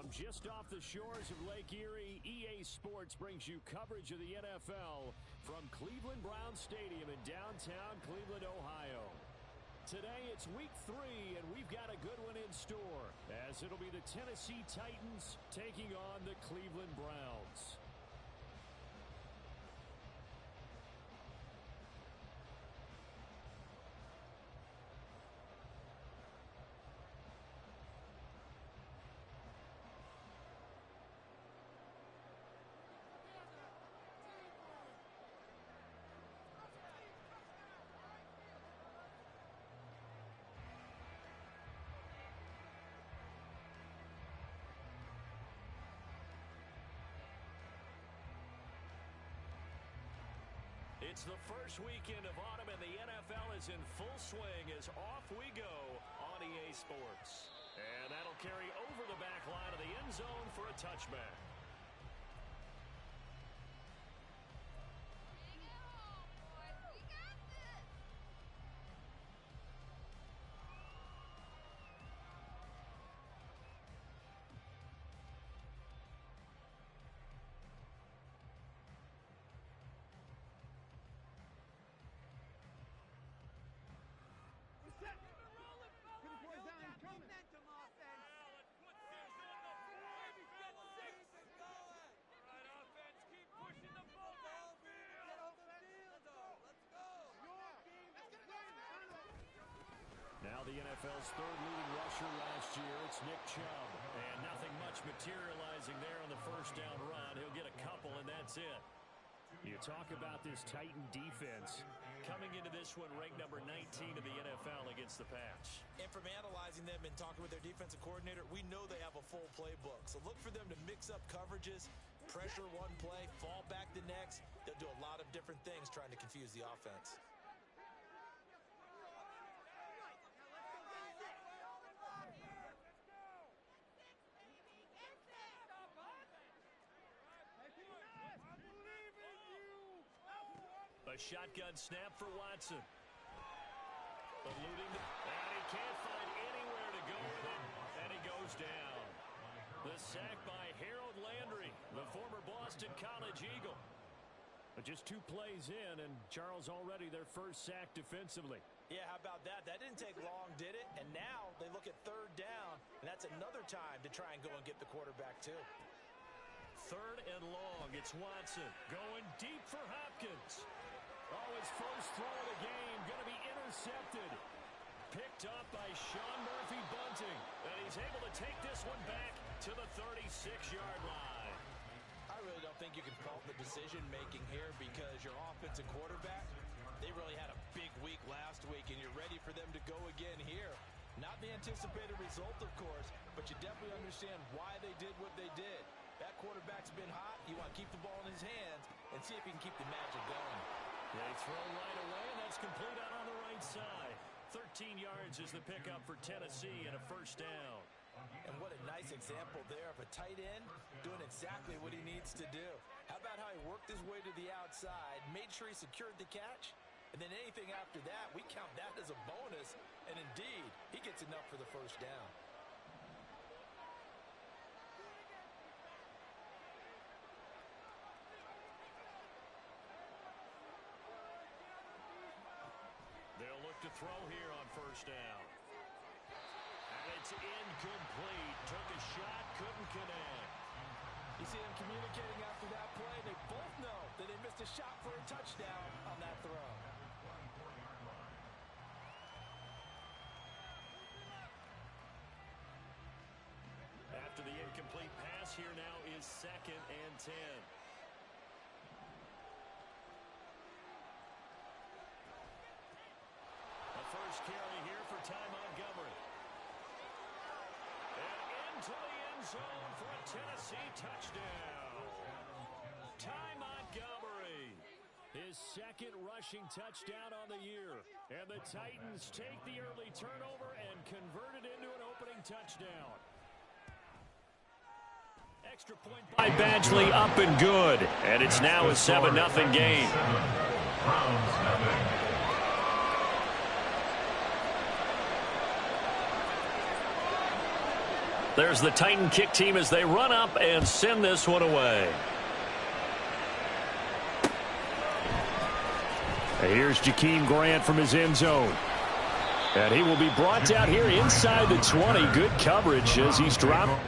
From just off the shores of Lake Erie, EA Sports brings you coverage of the NFL from Cleveland Browns Stadium in downtown Cleveland, Ohio. Today it's week 3, and we've got a good one in store, as it'll be the Tennessee Titans taking on the Cleveland Browns. It's the first weekend of autumn, and the NFL is in full swing as off we go on EA Sports. And that'll carry over the back line of the end zone for a touchback. Now the NFL's third leading rusher last year, it's Nick Chubb. And nothing much materializing there on the first down run. He'll get a couple, and that's it. You talk about this Titan defense coming into this one ranked number 19 in the NFL against the pass. And from analyzing them and talking with their defensive coordinator, we know they have a full playbook. So look for them to mix up coverages, pressure one play, fall back the next. They'll do a lot of different things trying to confuse the offense. A shotgun snap for Watson. Eluding, and he can't find anywhere to go with it, and he goes down. The sack by Harold Landry, the former Boston College Eagle. But just 2 plays in, and Charles already their first sack defensively. Yeah, how about that? That didn't take long, did it? And now they look at third down, and that's another time to try and go and get the quarterback too. Third and long, it's Watson going deep for Hopkins. Oh, his first throw of the game going to be intercepted. Picked up by Sean Murphy Bunting. And he's able to take this one back to the 36-yard line. I really don't think you can fault the decision-making here because your offensive quarterback, they really had a big week last week, and you're ready for them to go again here. Not the anticipated result, of course, but you definitely understand why they did what they did. That quarterback's been hot. You want to keep the ball in his hands and see if he can keep the magic going. They throw right away, and that's complete out on the right side. 13 yards is the pickup for Tennessee and a first down. And what a nice example there of a tight end doing exactly what he needs to do. How about how he worked his way to the outside, made sure he secured the catch, and then anything after that, we count that as a bonus. And indeed, he gets enough for the first down. They'll look to throw here on first down. And it's incomplete. Took a shot, couldn't connect. You see them communicating after that play. They both know that they missed a shot for a touchdown on that throw. After the incomplete pass, here now is 2nd and 10. First carry here for Ty Montgomery. And into the end zone for a Tennessee touchdown. Ty Montgomery, his 2nd rushing touchdown on the year. And the Titans take the early turnover and convert it into an opening touchdown. Extra point by Badgley, up and good. And it's now a 7-0 game. There's the Titan kick team as they run up and send this one away. And here's Jakeem Grant from his end zone. And he will be brought down here inside the 20. Good coverage as he's dropped.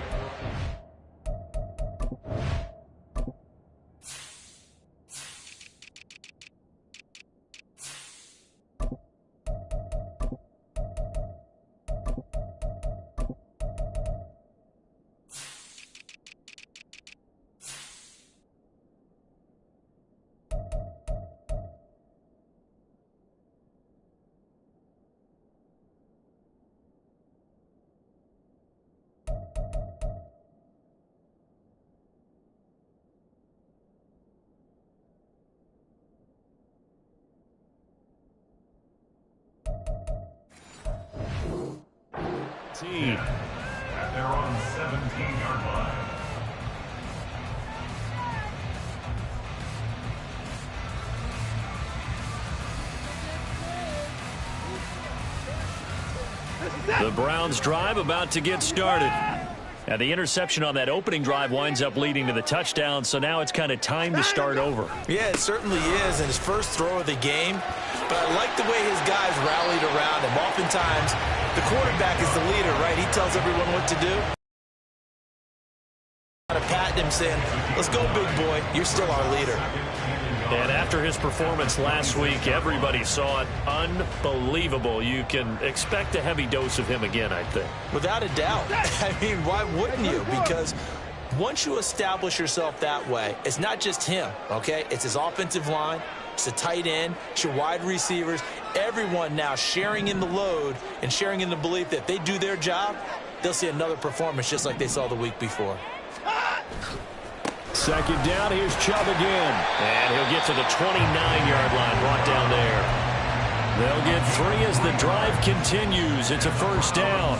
And they're on the 17-yard line. The Browns drive about to get started. And the interception on that opening drive winds up leading to the touchdown, so now it's kind of time to start over. Yeah, it certainly is, and his first throw of the game. But I like the way his guys rallied around him. Oftentimes, the quarterback is the leader, right? He tells everyone what to do. Patting him saying, let's go, big boy. You're still our leader. And after his performance last week, everybody saw it. Unbelievable. You can expect a heavy dose of him again, I think. Without a doubt. I mean, why wouldn't you? Because once you establish yourself that way, it's not just him, okay? It's his offensive line. It's the tight end. It's your wide receivers. Everyone now sharing in the load and sharing in the belief that they do their job, they'll see another performance just like they saw the week before. Second down, here's Chubb again. And he'll get to the 29-yard line, brought down there. They'll get 3 as the drive continues. It's a first down.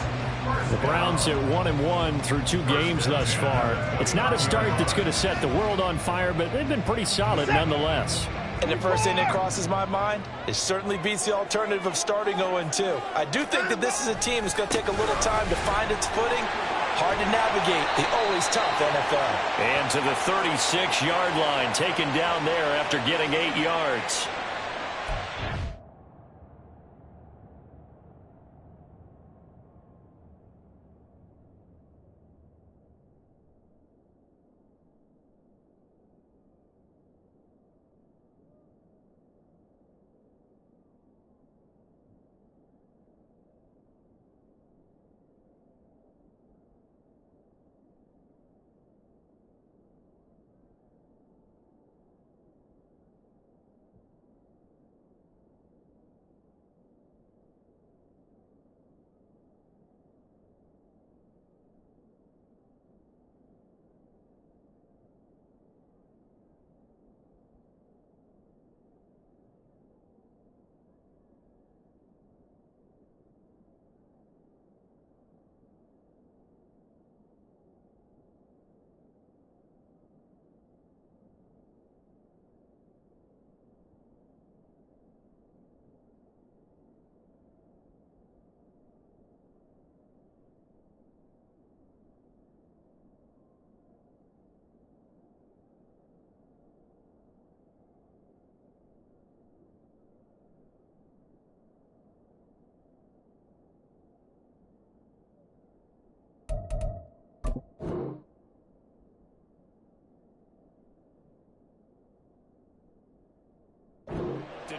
The Browns at 1-1 through 2 games thus far. It's not a start that's going to set the world on fire, but they've been pretty solid nonetheless. And the first thing that crosses my mind, it certainly beats the alternative of starting 0-2. I do think that this is a team that's going to take a little time to find its footing. Hard to navigate the always tough NFL. And to the 36-yard line, taken down there after getting 8 yards.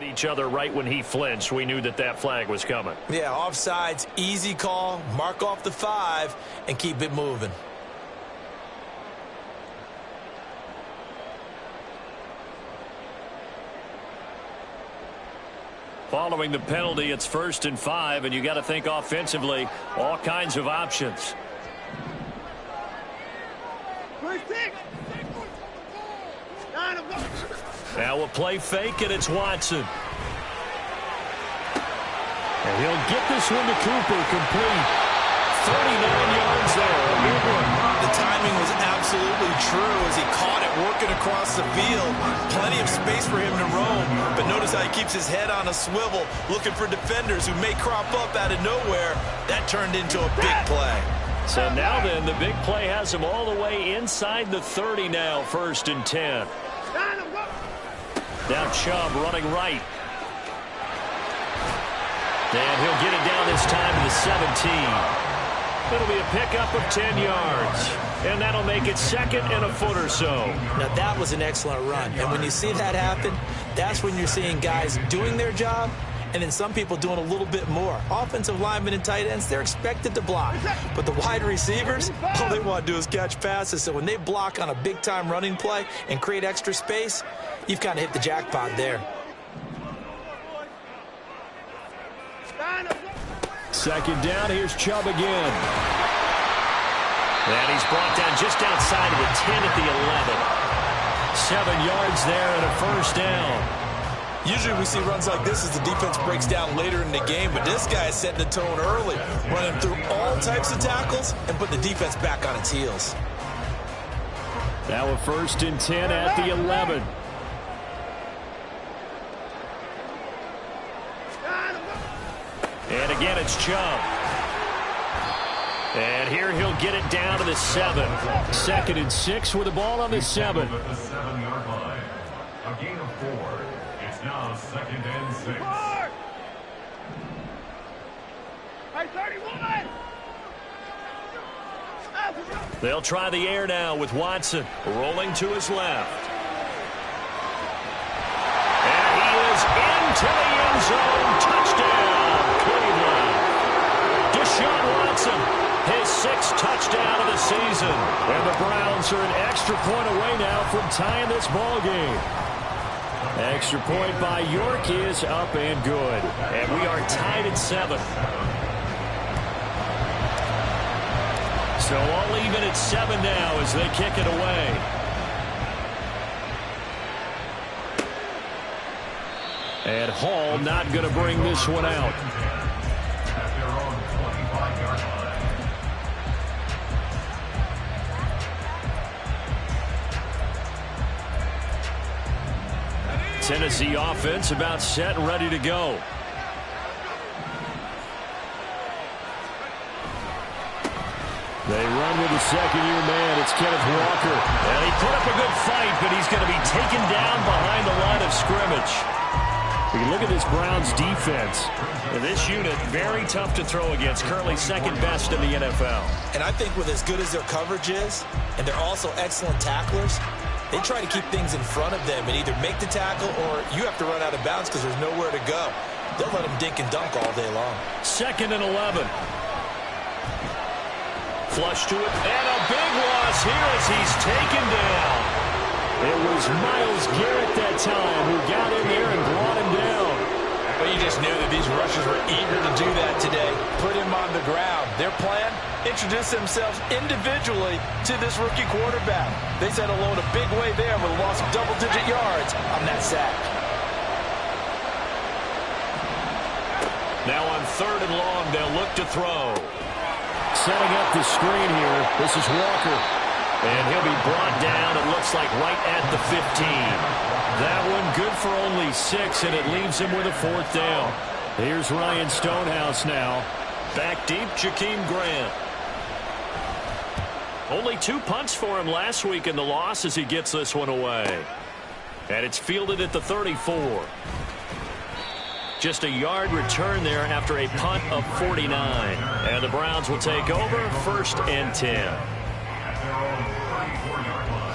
Each other right when he flinched. We knew that that flag was coming. Yeah, offsides, easy call, mark off the 5, and keep it moving. Following the penalty, it's 1st and 5, and you got to think offensively, all kinds of options. Now a play fake, and it's Watson. And he'll get this one to Cooper, complete. 39 yards there. The timing was absolutely true as he caught it working across the field. Plenty of space for him to roam, but notice how he keeps his head on a swivel, looking for defenders who may crop up out of nowhere. That turned into a big play. So now then, the big play has him all the way inside the 30 now, 1st and 10. Now Chubb running right. And he'll get it down this time to the 17. It'll be a pickup of 10 yards. And that'll make it 2nd and a foot or so. Now, that was an excellent run. And when you see that happen, that's when you're seeing guys doing their job and then some people doing a little bit more. Offensive linemen and tight ends, they're expected to block. But the wide receivers, all they want to do is catch passes. So when they block on a big-time running play and create extra space, you've kind of hit the jackpot there. 2nd down, here's Chubb again. And he's brought down just outside of the 10 at the 11. 7 yards there and a 1st down. Usually we see runs like this as the defense breaks down later in the game, but this guy is setting the tone early, running through all types of tackles and putting the defense back on its heels. Now a 1st and 10 at the 11. And again, it's Chubb. And here he'll get it down to the 7. 2nd and 6 with the ball on the 7. At the 7-yard line. A gain of 4. It's now 2nd and 6. They'll try the air now with Watson rolling to his left. And he is into the end zone. Touchdown, Cleveland. Deshaun Watson, his 6th touchdown of the season. And the Browns are an extra point away now from tying this ball game. Extra point by York is up and good. And we are tied at 7. So all even at 7 now as they kick it away. And Hall not going to bring this one out. At their own 25-yard line. Tennessee offense about set and ready to go. They run with the 2nd-year man. It's Kenneth Walker. And he put up a good fight, but he's going to be taken down behind the line of scrimmage. We look at this Browns defense. And this unit, very tough to throw against. Currently 2nd best in the NFL. And I think with as good as their coverage is, and they're also excellent tacklers, they try to keep things in front of them and either make the tackle or you have to run out of bounds because there's nowhere to go. They'll let them dink and dunk all day long. 2nd and 11. Flush to it, and a big loss here as he's taken down. It was Myles Garrett that time who got in there and brought him down. Well, you just knew that these rushers were eager to do that today. Put him on the ground. Their plan, introduce themselves individually to this rookie quarterback. They said hello in a big way there with a loss of double-digit yards on that sack. Now on 3rd and long, they'll look to throw. Setting up the screen here. This is Walker. And he'll be brought down, it looks like, right at the 15. That one good for only 6, and it leaves him with a 4th down. Here's Ryan Stonehouse now. Back deep, Jakeem Grant. Only 2 punts for him last week in the loss as he gets this one away. And it's fielded at the 34. Just a yard return there after a punt of 49. And the Browns will take over, 1st and 10. At their own 34-yard line.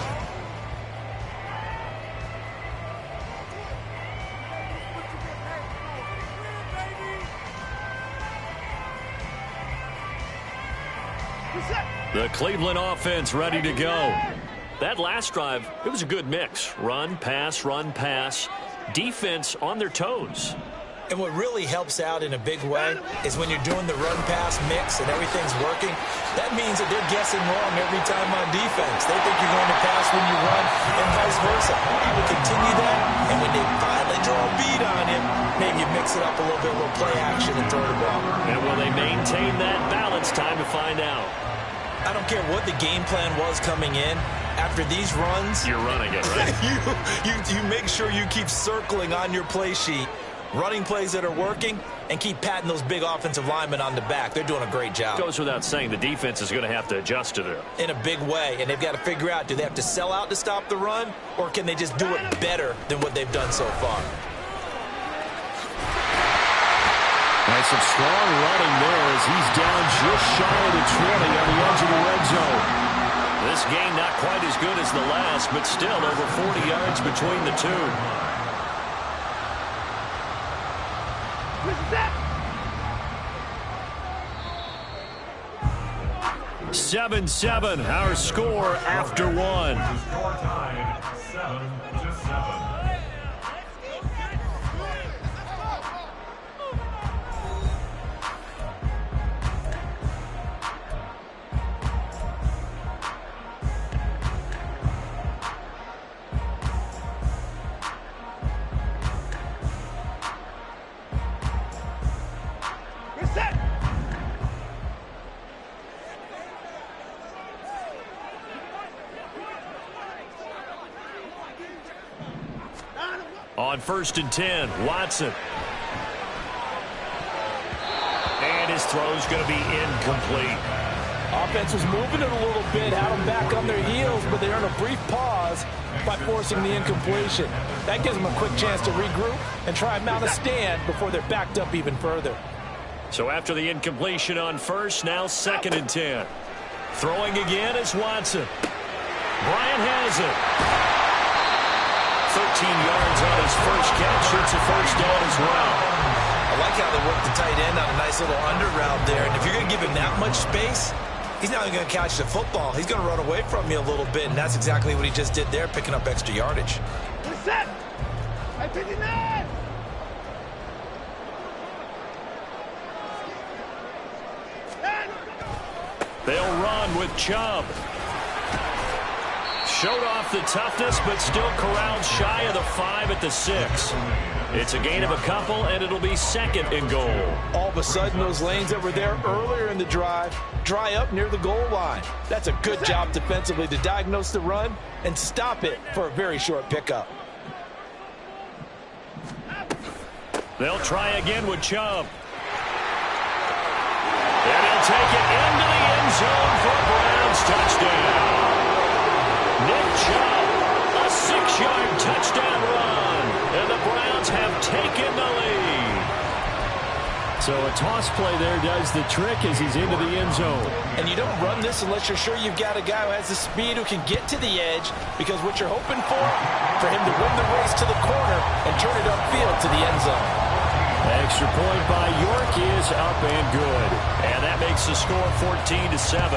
The Cleveland offense ready to go. That last drive, it was a good mix. Run, pass, defense on their toes. And what really helps out in a big way is when you're doing the run-pass mix and everything's working, that means that they're guessing wrong every time on defense. They think you're going to pass when you run and vice versa. You will continue that, and when they finally draw a bead on him, maybe you mix it up a little bit, a little play action and throw the ball. And will they maintain that balance? Time to find out. I don't care what the game plan was coming in. After these runs, you're running it, right? you make sure you keep circling on your play sheet running plays that are working, and keep patting those big offensive linemen on the back. They're doing a great job. Goes without saying the defense is going to have to adjust to them. In a big way, and they've got to figure out, do they have to sell out to stop the run, or can they just do it better than what they've done so far? And some strong running there as he's down just shy of the 20 on the edge of the red zone. This game not quite as good as the last, but still over 40 yards between the two. 7-7, our score after one. Score tied 7-7. On 1st and 10, Watson. And his throw's going to be incomplete. Offense was moving it a little bit, had them back on their heels, but they earned a brief pause by forcing the incompletion. That gives them a quick chance to regroup and try and mount a stand before they're backed up even further. So after the incompletion on 1st, now 2nd and 10. Throwing again is Watson. Bryant has it. 13 yards on his first catch. It's a first down as well. I like how they work the tight end on a nice little under route there. And if you're going to give him that much space, he's not even going to catch the football. He's going to run away from you a little bit, and that's exactly what he just did there, picking up extra yardage. Set. I 59. They'll run with Chubb. Showed off the toughness, but still corralled shy of the 5 at the 6. It's a gain of a couple, and it'll be 2nd and goal. All of a sudden, those lanes that were there earlier in the drive dry up near the goal line. That's a good job defensively to diagnose the run and stop it for a very short pickup. They'll try again with Chubb. And he'll take it into the end zone for a Browns touchdown. Nick Chubb, a 6-yard touchdown run, and the Browns have taken the lead. So a toss play there does the trick as he's into the end zone. And you don't run this unless you're sure you've got a guy who has the speed who can get to the edge, because what you're hoping for him to win the race to the corner and turn it upfield to the end zone. Extra point by York is up and good. And that makes the score 14-7.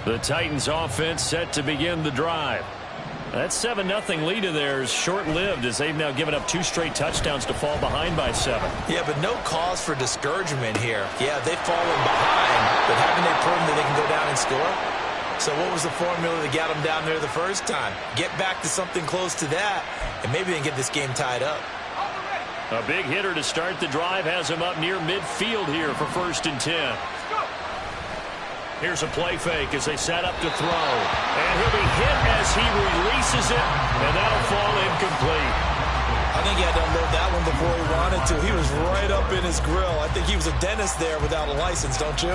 The Titans offense set to begin the drive. That 7-0 lead of theirs short-lived as they've now given up 2 straight touchdowns to fall behind by 7. Yeah, but no cause for discouragement here. Yeah, they've fallen behind, but haven't they proven that they can go down and score? So what was the formula that got them down there the first time? Get back to something close to that, and maybe they can get this game tied up. A big hitter to start the drive has him up near midfield here for 1st and 10. Here's a play fake as they set up to throw. And he'll be hit as he releases it, and that'll fall incomplete. I think he had to unload that one before he wanted to. He was right up in his grill. I think he was a dentist there without a license, don't you?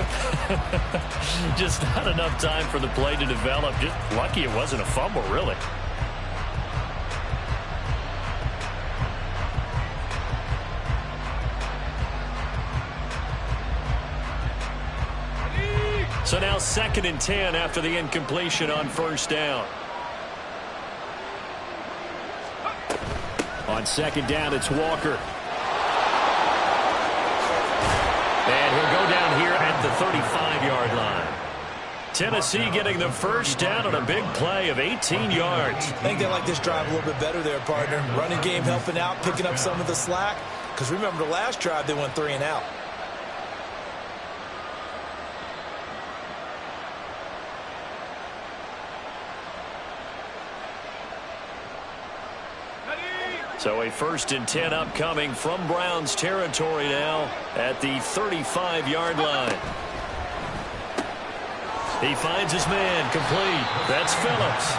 Just not enough time for the play to develop. Just lucky it wasn't a fumble, really. So now 2nd and 10 after the incompletion on 1st down. On 2nd down, it's Walker. And he'll go down here at the 35-yard line. Tennessee getting the first down on a big play of 18 yards. I think they like this drive a little bit better there, partner. Running game helping out, picking up some of the slack. Because remember the last drive, they went 3 and out. So a 1st and 10 upcoming from Browns territory now at the 35-yard line. He finds his man complete. That's Phillips.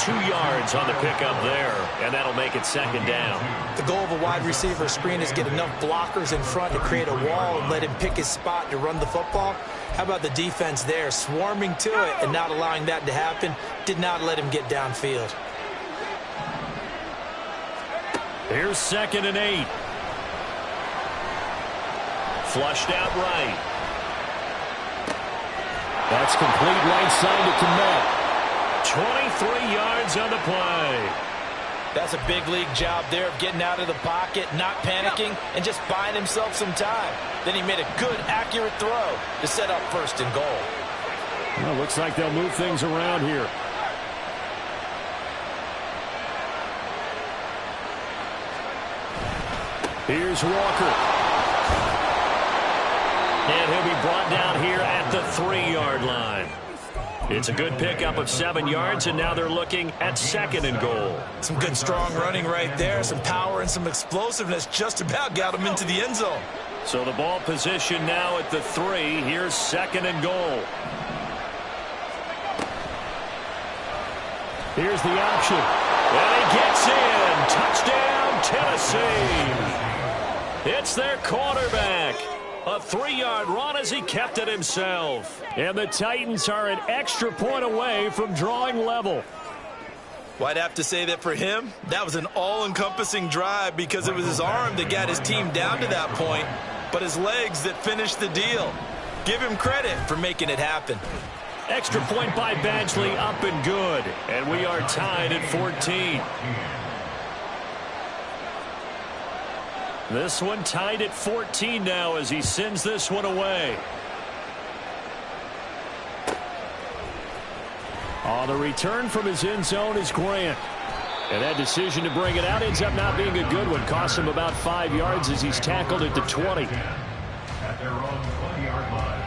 2 yards on the pickup there, and that'll make it 2nd down. The goal of a wide receiver screen is get enough blockers in front to create a wall and let him pick his spot to run the football. How about the defense there, swarming to it and not allowing that to happen? Did not let him get downfield. Here's 2nd and 8. Flushed out right. That's complete right side to Kmet. 23 yards on the play. That's a big league job there of getting out of the pocket, not panicking, and just buying himself some time. Then he made a good, accurate throw to set up 1st and goal. Well, looks like they'll move things around here. Here's Walker. And he'll be brought down here at the 3-yard line. It's a good pickup of 7 yards, and now they're looking at 2nd and goal. Some good, strong running right there. Some power and some explosiveness just about got him into the end zone. So the ball position now at the 3. Here's 2nd and goal. Here's the option. And he gets in. Touchdown, Tennessee. It's their quarterback. A 3-yard run as he kept it himself. And the Titans are an extra point away from drawing level. Well, I'd have to say that for him, that was an all-encompassing drive because it was his arm that got his team down to that point, but his legs that finished the deal. Give him credit for making it happen. Extra point by Badgley, up and good. And we are tied at 14. This one tied at 14 now as he sends this one away. On the return from his end zone is Grant. And that decision to bring it out ends up not being a good one. Costs him about 5 yards as he's tackled at the 20. At their own 20-yard line.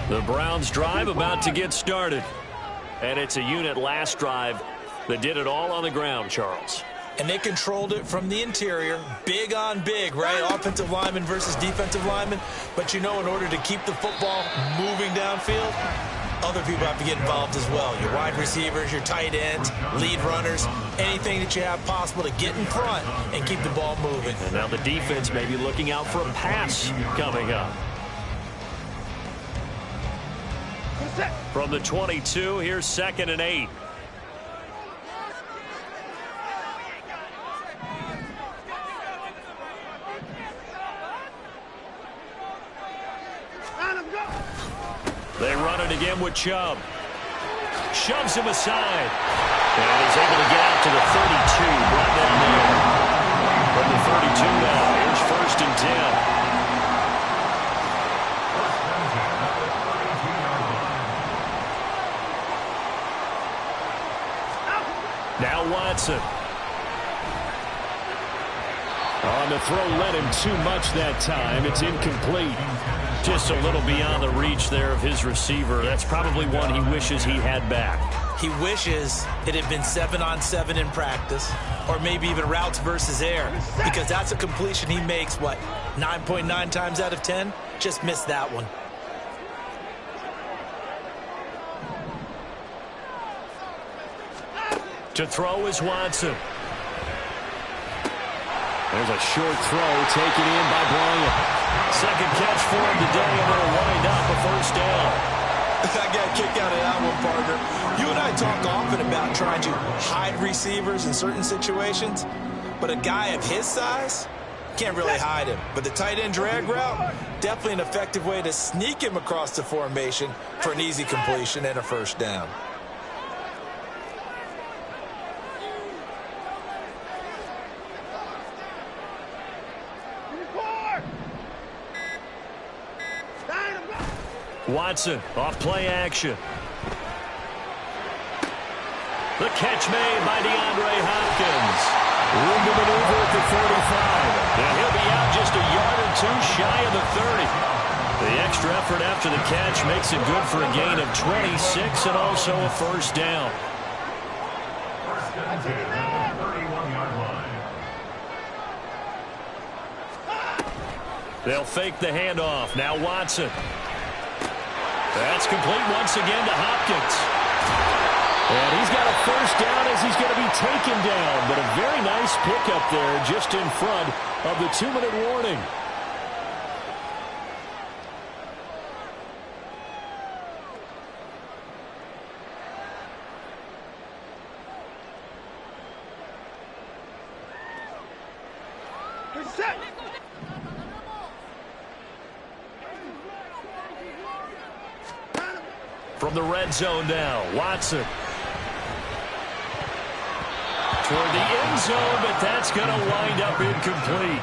The Browns drive about to get started. And it's a unit last drive that did it all on the ground, Charles. And they controlled it from the interior, big on big, right? Offensive lineman versus defensive lineman. But you know, in order to keep the football moving downfield, other people have to get involved as well. Your wide receivers, your tight ends, lead runners, anything that you have possible to get in front and keep the ball moving. And now the defense may be looking out for a pass coming up. From the 22, here's 2nd and 8. They run it again with Chubb. Shoves him aside. And he's able to get out to the 32. Brought down there. From the 32 now, here's 1st and 10. Now Watson. On the throw, led him too much that time. It's incomplete. Just a little beyond the reach there of his receiver. That's probably one he wishes he had back. He wishes it had been 7-on-7 in practice, or maybe even routes versus air, because that's a completion he makes, what, 9.9 times out of 10? Just missed that one. To throw is Watson. There's a short throw taken in by Bryant. Second catch for him today, and they'll wind up a 1st down. I got a kick out of that one, partner. You and I talk often about trying to hide receivers in certain situations, but a guy of his size can't really hide him. But the tight end drag route, definitely an effective way to sneak him across the formation for an easy completion and a 1st down. Watson off play action. The catch made by DeAndre Hopkins. Room to maneuver at the 45. And he'll be out just a yard or two shy of the 30. The extra effort after the catch makes it good for a gain of 26 and also a first down. First and 10, 31-yard line. They'll fake the handoff. Now Watson. That's complete once again to Hopkins. And he's got a first down as he's going to be taken down. But a very nice pickup there just in front of the 2-minute warning. Set. From the red zone now, Watson. Toward the end zone, but that's going to wind up incomplete.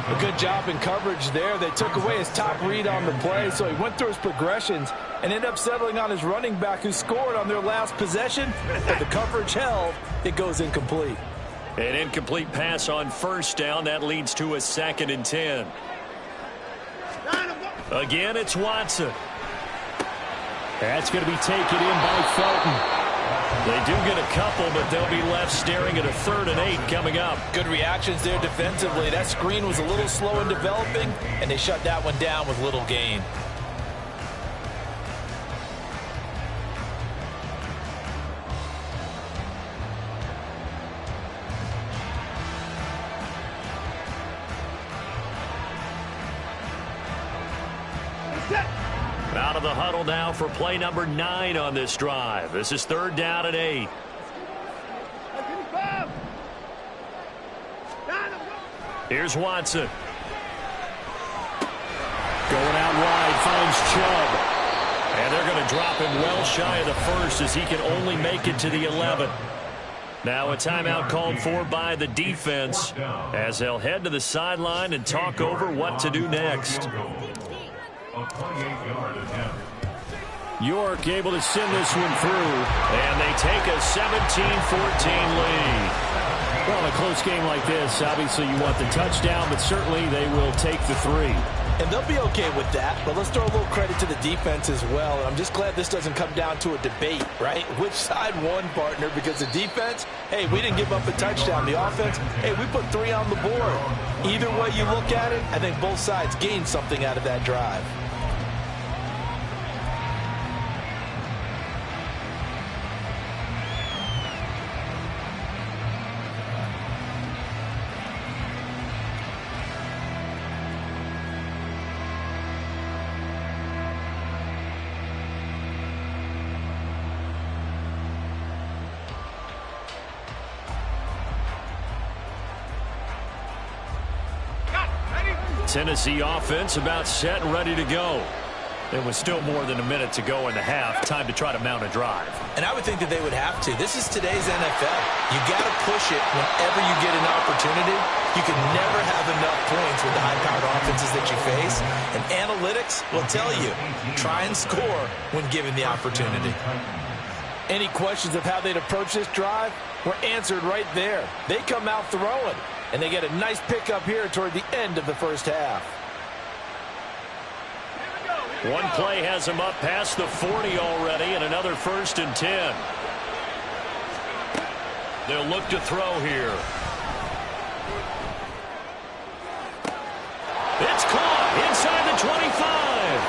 A good job in coverage there. They took away his top read on the play, so he went through his progressions and ended up settling on his running back who scored on their last possession. But the coverage held, it goes incomplete. An incomplete pass on first down. That leads to a 2nd and 10. Again, it's Watson. That's going to be taken in by Felton. They do get a couple, but they'll be left staring at a 3rd and 8 coming up. Good reactions there defensively. That screen was a little slow in developing, and they shut that one down with little gain. Out of the huddle now for play number 9 on this drive. This is 3rd down and 8. Here's Watson. Going out wide, finds Chubb. And they're going to drop him well shy of the 1st as he can only make it to the 11. Now a timeout called for by the defense as they'll head to the sideline and talk over what to do next. A 28-yard attempt. York able to send this one through, and they take a 17-14 lead. Well, in a close game like this, obviously you want the touchdown, but certainly they will take the 3. And they'll be okay with that, but let's throw a little credit to the defense as well. I'm just glad this doesn't come down to a debate, right? Which side won, partner? Because the defense, hey, we didn't give up a touchdown. The offense, hey, we put 3 on the board. Either way you look at it, I think both sides gained something out of that drive. Tennessee offense about set and ready to go. There was still more than a minute to go in the half. Time to try to mount a drive. And I would think that they would have to. This is today's NFL. You got to push it whenever you get an opportunity. You can never have enough points with the high-powered offenses that you face. And analytics will tell you, try and score when given the opportunity. Any questions of how they'd approach this drive were answered right there. They come out throwing, and they get a nice pickup here toward the end of the first half. One play has him up past the 40 already, and another 1st and 10. They'll look to throw here. It's caught inside the 25.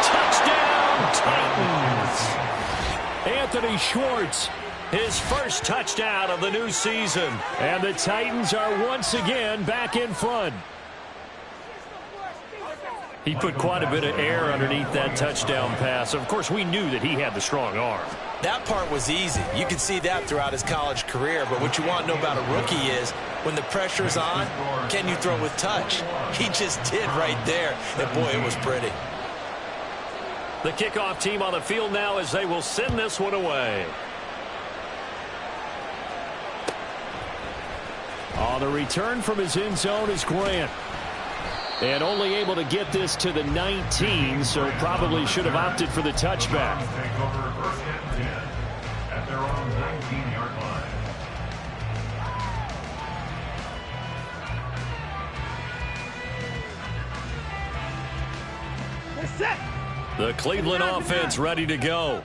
Touchdown, Titans. Anthony Schwartz, his first touchdown of the new season. And the Titans are once again back in front. He put quite a bit of air underneath that touchdown pass. Of course, we knew that he had the strong arm. That part was easy. You can see that throughout his college career. But what you want to know about a rookie is when the pressure's on, can you throw with touch? He just did right there. And, boy, it was pretty. The kickoff team on the field now as they will send this one away. On the return from his end zone is Grant. And only able to get this to the 19, so probably should have opted for the touchback. Take over first and 10 at their own 19-yard line. They're set. The Cleveland offense ready to go.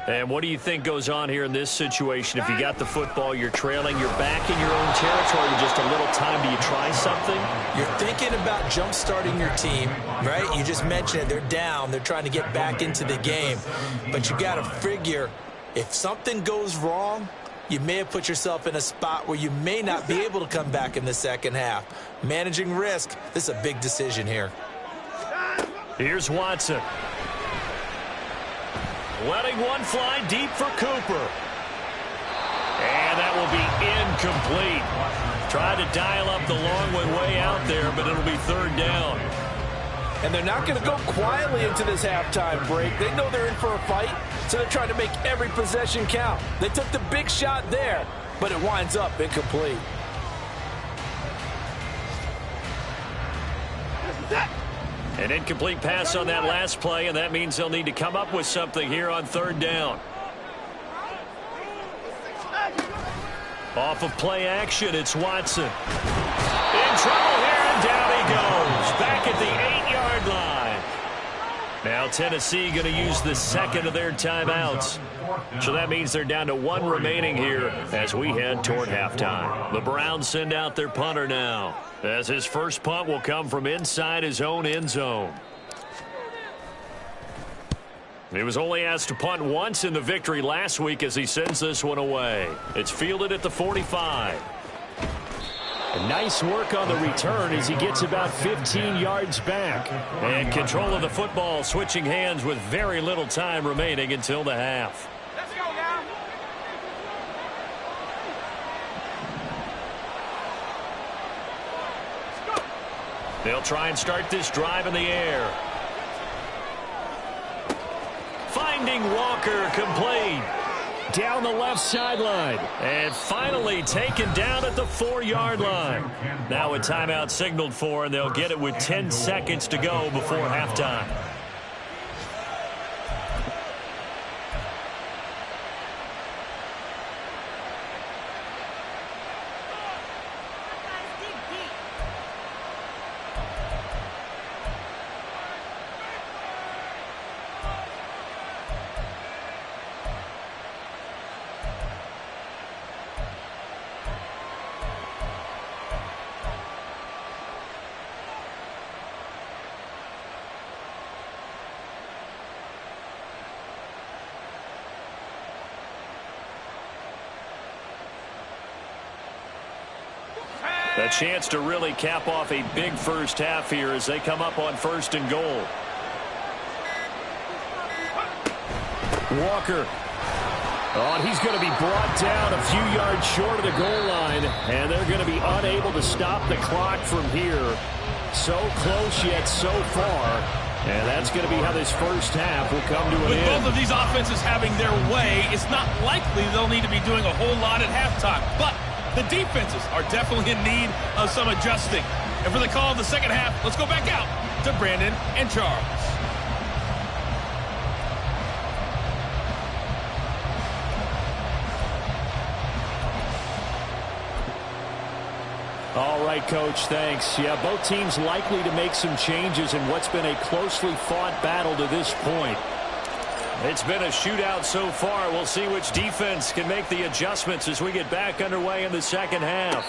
And what do you think goes on here in this situation? If you got the football, you're trailing, you're back in your own territory with just a little time. Do you try something? You're thinking about jump-starting your team, right? You just mentioned it. They're down. They're trying to get back into the game. But you got to figure, if something goes wrong, you may have put yourself in a spot where you may not be able to come back in the second half. Managing risk, this is a big decision here. Here's Watson. Letting one fly deep for Cooper. And that will be incomplete. Tried to dial up the long one way out there, but it'll be third down. And they're not going to go quietly into this halftime break. They know they're in for a fight, so they're trying to make every possession count. They took the big shot there, but it winds up incomplete. An incomplete pass on that last play, and that means they'll need to come up with something here on third down. Off of play action, it's Watson. In trouble here, and down he goes. Back at the 8-yard line. Now Tennessee going to use the second of their timeouts. So that means they're down to one remaining here as we head toward halftime. The Browns send out their punter now, as his first punt will come from inside his own end zone. He was only asked to punt once in the victory last week as he sends this one away. It's fielded at the 45. And nice work on the return as he gets about 15 yards back. And control of the football switching hands with very little time remaining until the half. Let's go now. They'll try and start this drive in the air. Finding Walker, complete. Down the left sideline. And finally taken down at the 4-yard line. Now a timeout signaled for, and they'll get it with 10 seconds to go before halftime. A chance to really cap off a big first half here as they come up on first and goal. Walker. Oh, and he's going to be brought down a few yards short of the goal line, and they're going to be unable to stop the clock from here. So close yet so far, and that's going to be how this first half will come to an end. With both of these offenses having their way, it's not likely they'll need to be doing a whole lot at halftime, but the defenses are definitely in need of some adjusting. And for the call of the second half, let's go back out to Brandon and Charles. All right, Coach, thanks. Yeah, both teams likely to make some changes in what's been a closely fought battle to this point. It's been a shootout so far. We'll see which defense can make the adjustments as we get back underway in the second half.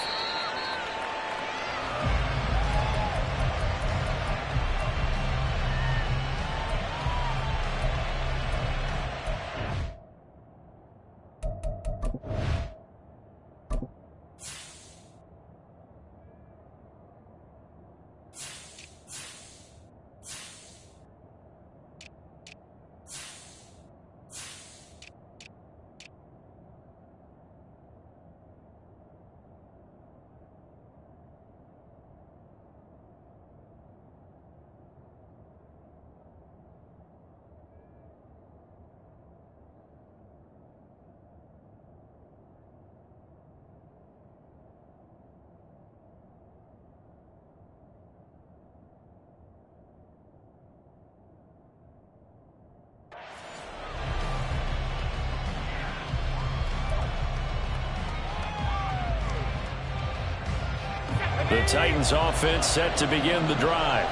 The Titans offense set to begin the drive.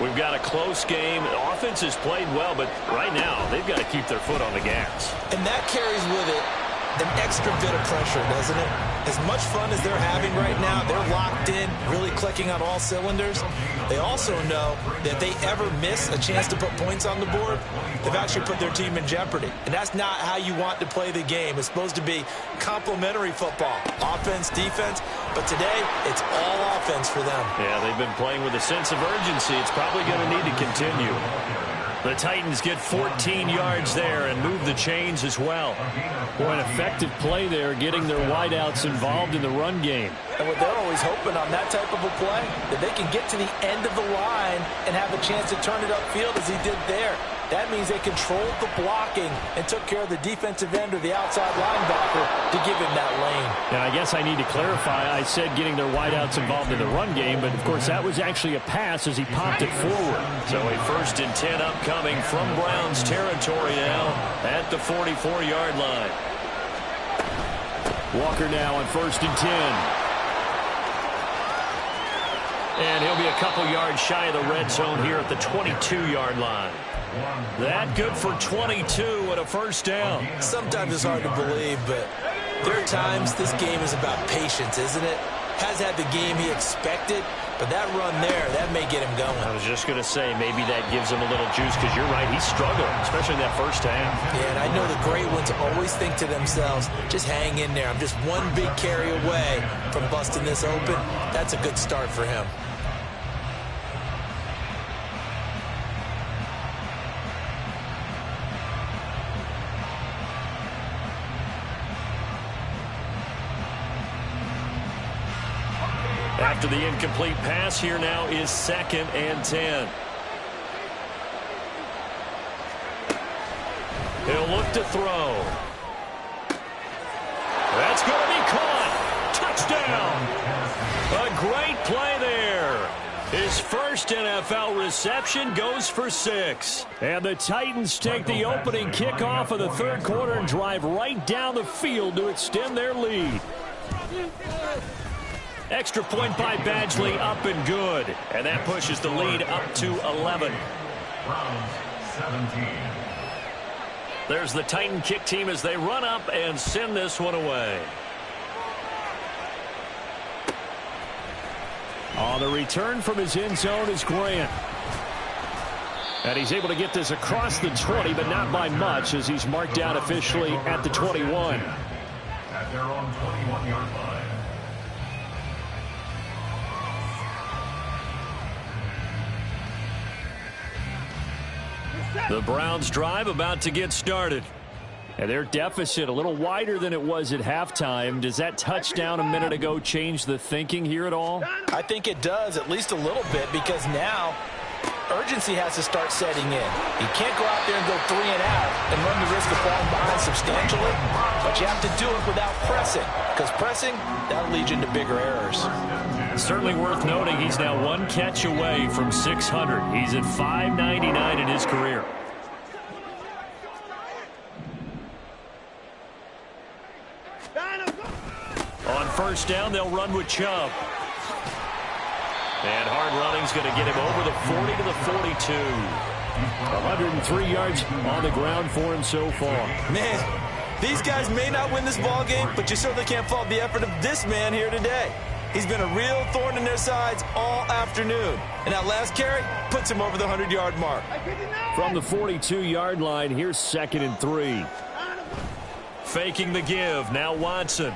We've got a close game. The offense has played well, but right now they've got to keep their foot on the gas. And that carries with it an extra bit of pressure, doesn't it? As much fun as they're having right now, they're locked in, really clicking on all cylinders. They also know that if they ever miss a chance to put points on the board, they've actually put their team in jeopardy. And that's not how you want to play the game. It's supposed to be complementary football, offense, defense. But today, it's all offense for them. Yeah, they've been playing with a sense of urgency. It's probably going to need to continue. The Titans get 14 yards there and move the chains as well. Boy, an effective play there, getting their wideouts involved in the run game. And what they're always hoping on that type of a play, that they can get to the end of the line and have a chance to turn it upfield as he did there. That means they controlled the blocking and took care of the defensive end or the outside linebacker to give him that lane. And I guess I need to clarify, I said getting their wideouts involved in the run game, but of course that was actually a pass as he popped it forward. So a 1st and 10 upcoming from Browns territory now at the 44-yard line. Walker now on 1st and 10. And he'll be a couple yards shy of the red zone here at the 22-yard line. That good for 22 and a 1st down. Sometimes it's hard to believe, but there are times this game is about patience, isn't it? Has had the game he expected, but that run there, that may get him going. I was just going to say, maybe that gives him a little juice, because you're right, he's struggling, especially in that 1st half. Yeah, and I know the great ones always think to themselves, just hang in there. I'm just one big carry away from busting this open. That's a good start for him. After the incomplete pass, here now is 2nd and 10. He'll look to throw. That's going to be caught. Touchdown. A great play there. His first NFL reception goes for 6. And the Titans take the opening kickoff of the 3rd quarter and drive right down the field to extend their lead. Extra point by Badgley, up and good. And that pushes the lead up to 11. Browns 17. There's the Titan kick team as they run up and send this one away. On the return from his end zone is Grant. And he's able to get this across the 20, but not by much, as he's marked out officially at the 21. At their own 21-yard line. The Browns drive about to get started. And their deficit a little wider than it was at halftime. Does that touchdown a minute ago change the thinking here at all? I think it does, at least a little bit, because now urgency has to start setting in. You can't go out there and go 3 and out and run the risk of falling behind substantially, but you have to do it without pressing, because pressing, that'll lead you into bigger errors. Certainly worth noting he's now 1 catch away from 600. He's at 599 in his career. On 1st down, they'll run with Chubb. And hard running's going to get him over the 40 to the 42. 103 yards on the ground for him so far. Man, these guys may not win this ball game, but you certainly can't fault the effort of this man here today. He's been a real thorn in their sides all afternoon. And that last carry puts him over the 100-yard mark. From the 42-yard line, here's 2nd and 3. Faking the give. Now Watson.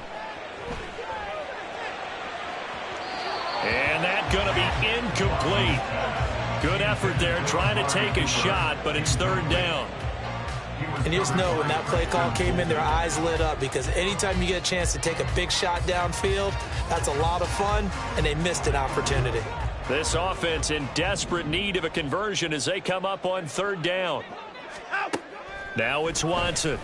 And that's going to be incomplete. Good effort there, trying to take a shot, but it's 3rd down. And you just know when that play call came in, their eyes lit up, because anytime you get a chance to take a big shot downfield, that's a lot of fun, and they missed an opportunity. This offense in desperate need of a conversion as they come up on 3rd down. Now it's Watson.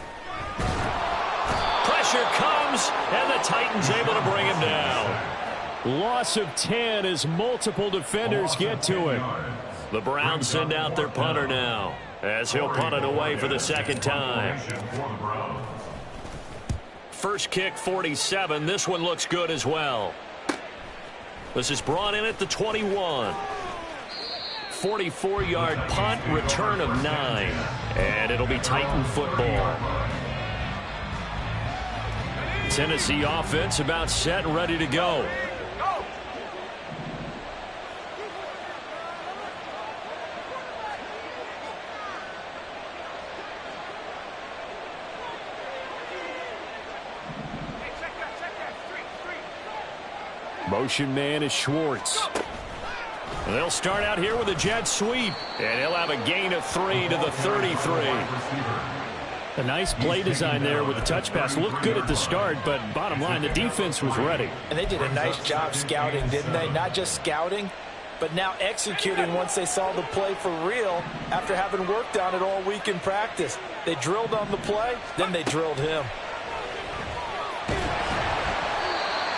Pressure comes, and the Titans able to bring him down. Loss of 10 as multiple defenders get to him. The Browns send out their punter now, as he'll punt it away for the 2nd time. First kick, 47. This one looks good as well. This is brought in at the 21. 44-yard punt, return of 9. And it'll be Titan football. Tennessee offense about set and ready to go. Motion man is Schwartz. They'll start out here with a jet sweep, and he'll have a gain of 3 to the 33. A nice play design there with the touch pass. Looked good at the start, but bottom line, the defense was ready. And they did a nice job scouting, didn't they? Not just scouting, but now executing once they saw the play for real after having worked on it all week in practice. They drilled on the play, then they drilled him.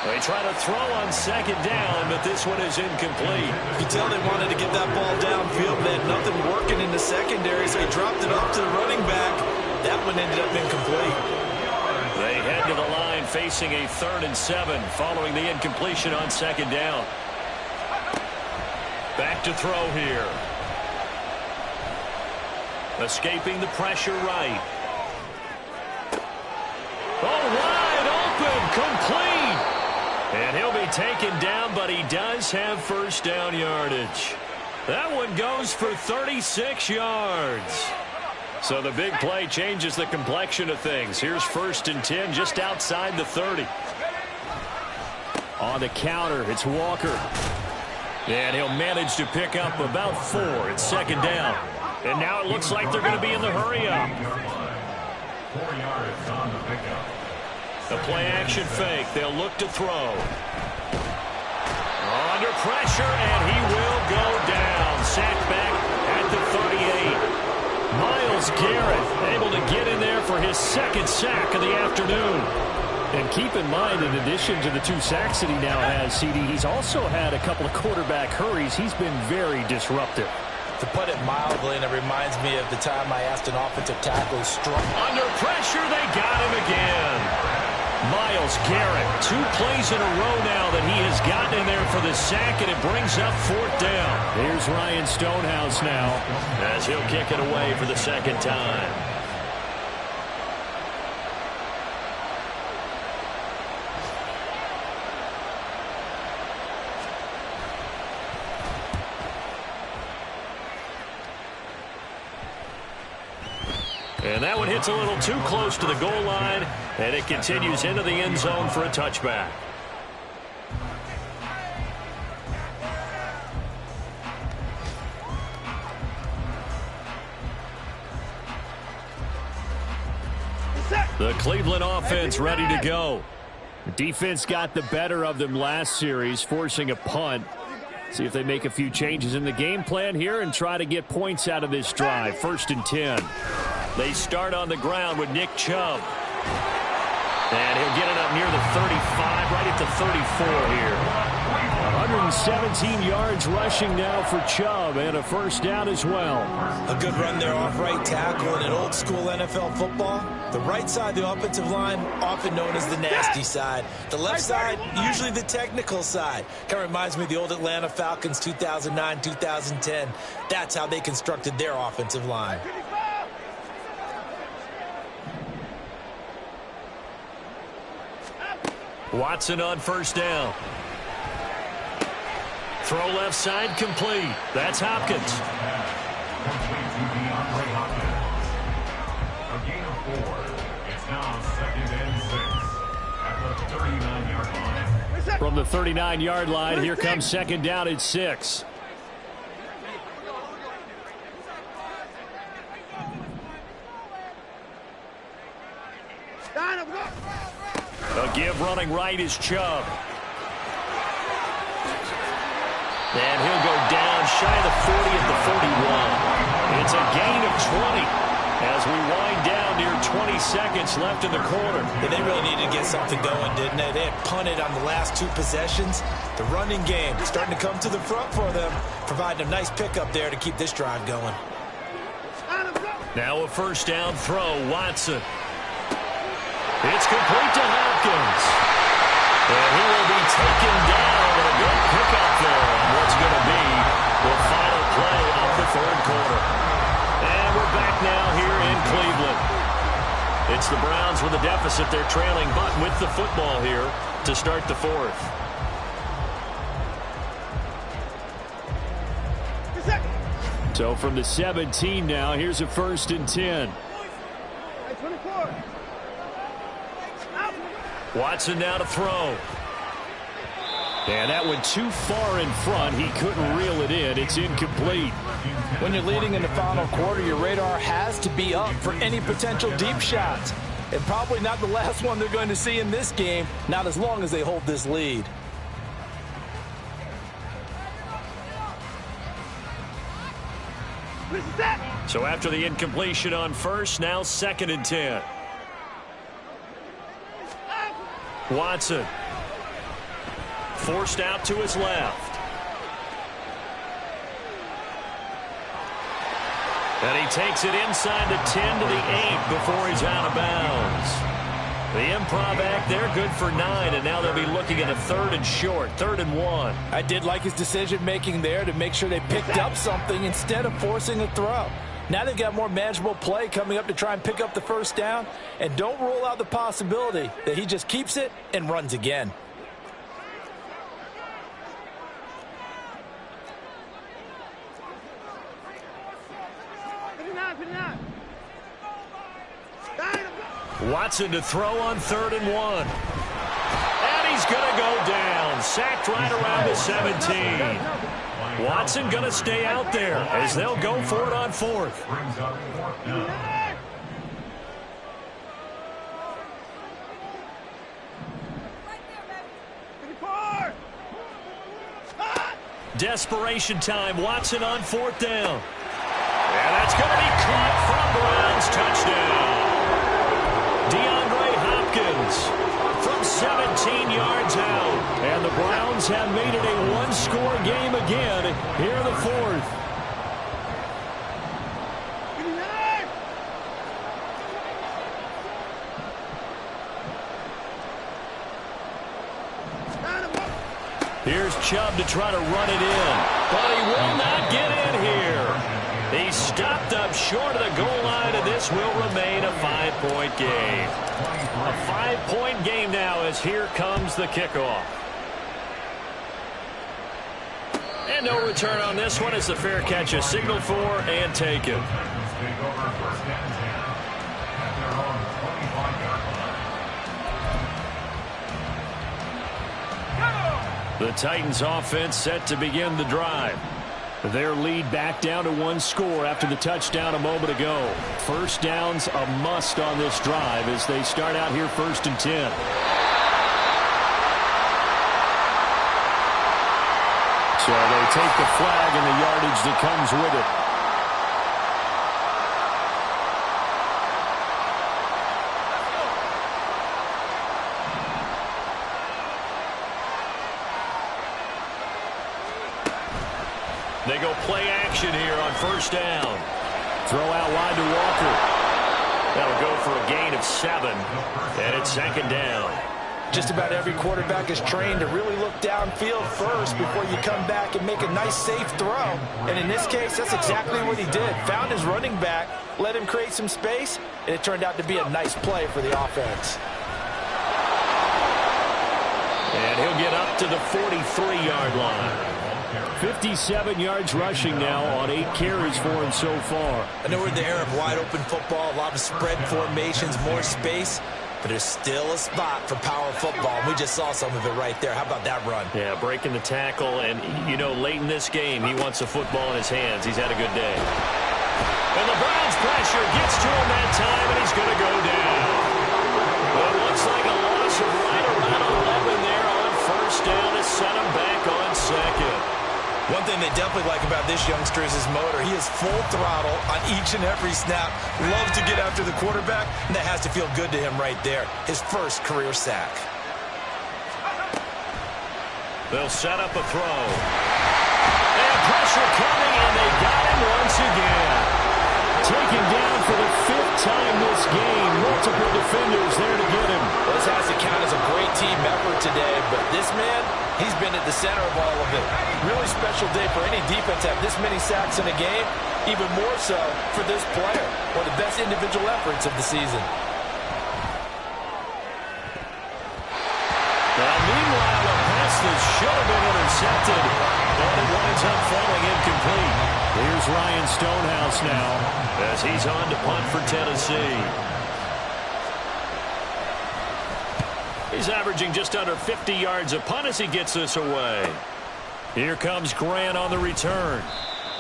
They try to throw on second down, but this one is incomplete. You can tell they wanted to get that ball downfield. They had nothing working in the secondary, so they dropped it off to the running back. That one ended up incomplete. They head to the line facing a 3rd and 7 following the incompletion on second down. Back to throw here. Escaping the pressure right. Oh, wide open, complete. And he'll be taken down, but he does have first down yardage. That one goes for 36 yards. So the big play changes the complexion of things. Here's 1st and 10 just outside the 30. On the counter, it's Walker. And he'll manage to pick up about 4. It's second down. And now it looks like they're going to be in the hurry-up. 4 yards on the pickup. The play-action fake. They'll look to throw. Under pressure, and he will go down. Sacked back at the 38. Myles Garrett able to get in there for his 2nd sack of the afternoon. And keep in mind, in addition to the 2 sacks that he now has, CD, he's also had a couple of quarterback hurries. He's been very disruptive. To put it mildly, and it reminds me of the time I asked an offensive tackle strong. Under pressure, they got him again. Myles Garrett, 2 plays in a row now that he has gotten in there for the sack, and it brings up 4th down. Here's Ryan Stonehouse now, as he'll kick it away for the 2nd time. And that one hits a little too close to the goal line, and it continues into the end zone for a touchback. The Cleveland offense ready to go. The defense got the better of them last series, forcing a punt. See if they make a few changes in the game plan here and try to get points out of this drive. 1st and 10. They start on the ground with Nick Chubb. And he'll get it up near the 35, right at the 34 here. 117 yards rushing now for Chubb, and a 1st down as well. A good run there off right tackle. In an old-school NFL football, the right side of the offensive line, often known as the nasty side. The left side, usually the technical side. Kind of reminds me of the old Atlanta Falcons 2009, 2010. That's how they constructed their offensive line. Watson on 1st down. Throw left side complete. That's Hopkins. Complete to DeAndre Hopkins. A gain of 4. It's now 2nd and 6 at the 39-yard line. From the 39-yard line, here comes 2nd down at 6. A give running right is Chubb. And he'll go down shy of the 40 at the 41. It's a gain of 20 as we wind down near 20 seconds left in the quarter. Yeah, they really needed to get something going, didn't they? They had punted on the last 2 possessions. The running game starting to come to the front for them, providing a nice pickup there to keep this drive going. Now a 1st down throw, Watson. It's complete to Hopkins. And he will be taken down, and good pickup there. What's going to be the final play of the third quarter. And we're back now here in Cleveland. It's the Browns with a deficit. They're trailing, but with the football here to start the fourth. So from the 17 now, here's a 1st and 10. 24. Watson now to throw. And that went too far in front. He couldn't reel it in. It's incomplete. When you're leading in the final quarter, your radar has to be up for any potential deep shots. And probably not the last one they're going to see in this game, not as long as they hold this lead. So after the incompletion on first, now 2nd and 10. Watson. Forced out to his left. And he takes it inside the 10 to the 8 before he's out of bounds. The improv act, they're good for 9, and now they'll be looking at a 3rd and short, 3rd and 1. I did like his decision-making there to make sure they picked up something instead of forcing a throw. Now they've got more manageable play coming up to try and pick up the first down, and don't rule out the possibility that he just keeps it and runs again. Watson to throw on 3rd and 1. And he's going to go down. Sacked right around the 17. Watson going to stay out there as they'll go for it on 4th. Desperation time. Watson on 4th down. And that's going to be caught from Browns. Touchdown. DeAndre Hopkins from 17 yards out. And the Browns have made it a one-score game again here in the 4th. Here's Chubb to try to run it in. But he will not get in here. He stopped up short of the goal line, and this will remain a 5-point game. A 5-point game now as here comes the kickoff. And no return on this one as the fair catch is signaled for and taken. The Titans offense set to begin the drive. Their lead back down to 1 score after the touchdown a moment ago. First down's a must on this drive as they start out here 1st and 10. So they take the flag and the yardage that comes with it. They go play action here on 1st down. Throw out wide to Walker. That'll go for a gain of 7. And it's 2nd down. Just about every quarterback is trained to really look downfield first before you come back and make a nice, safe throw. And in this case, that's exactly what he did. Found his running back, let him create some space, and it turned out to be a nice play for the offense. And he'll get up to the 43-yard line. 57 yards rushing now on 8 carries for him so far. I know we're in the era of wide-open football, a lot of spread formations, more space, but there's still a spot for power football. We just saw some of it right there. How about that run? Yeah, breaking the tackle, and, you know, late in this game, he wants the football in his hands. He's had a good day. And the Browns pressure gets to him that time, and he's going to go down. Well, it looks like a loss of right around 11 there on 1st down to set him back on 2nd. One thing they definitely like about this youngster is his motor. He is full throttle on each and every snap. Loves to get after the quarterback, and that has to feel good to him right there. His first career sack. They'll set up a throw. And pressure coming, and they got him once again. Taken down for the 5th time this game. Multiple defenders there to get him. Well, this has to count as a great team effort today, but this man He's been at the center of all of it. Really special day for any defense to have this many sacks in a game. Even more so for this player. One of the best individual efforts of the season. Well, meanwhile, a pass that should have been intercepted, but it winds up falling incomplete. Here's Ryan Stonehouse now as he's on to punt for Tennessee. He's averaging just under 50 yards a punt as he gets this away. Here comes Grant on the return.